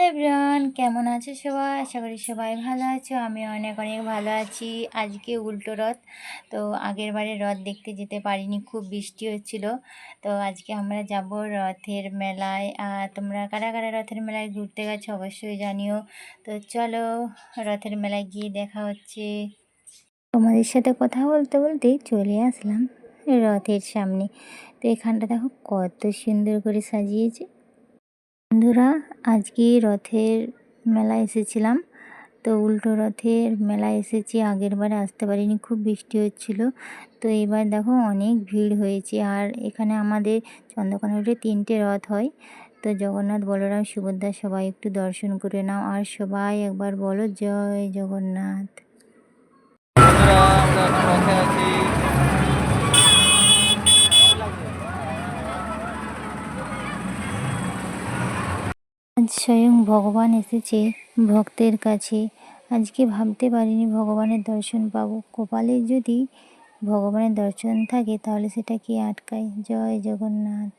Everyone, কেমন আছো সবাই? আশা করি সবাই ভালো আছো। আমি অনেক অনেক ভালো আছি। আজকে উল্টো রথ। তো আগের বারে রথ দেখতে যেতে পারিনি, খুব বৃষ্টি হচ্ছিল। তো আজকে আমরা যাব রথের মেলায়। আর তোমরা কারা কারা রথের মেলায় ঘুরতে গেছো অবশ্যই জানিও। তো চলো, রথের মেলায় গিয়ে দেখা হচ্ছে। তোমাদের সাথে কথা বলতে বলতেই চলে আসলাম রথের সামনে। তো এখানটা দেখো কত সুন্দর করে সাজিয়েছে। বন্ধুরা, আজকে রথের মেলায় এসেছিলাম। তো উল্টো রথের মেলায় এসেছি, আগের বারে আসতে পারিনি, খুব বৃষ্টি হচ্ছিল। তো এবার দেখো অনেক ভিড় হয়েছে। আর এখানে আমাদের চন্দ্রকোনা রোডে 3টে রথ হয়। তো জগন্নাথ, বলরাম, সুভদ্রা সবাই একটু দর্শন করে নাও। আর সবাই একবার বলো জয় জগন্নাথ। বন্ধুরা, আমরা এখন রথে আছি। আজ স্বয়ং ভগবান এসেছে ভক্তের কাছে। আজকে ভাবতে পারিনি ভগবানের দর্শন পাবো। কপালে যদি ভগবানের দর্শন থাকে তাহলে সেটা কে আটকায়। জয় জগন্নাথ।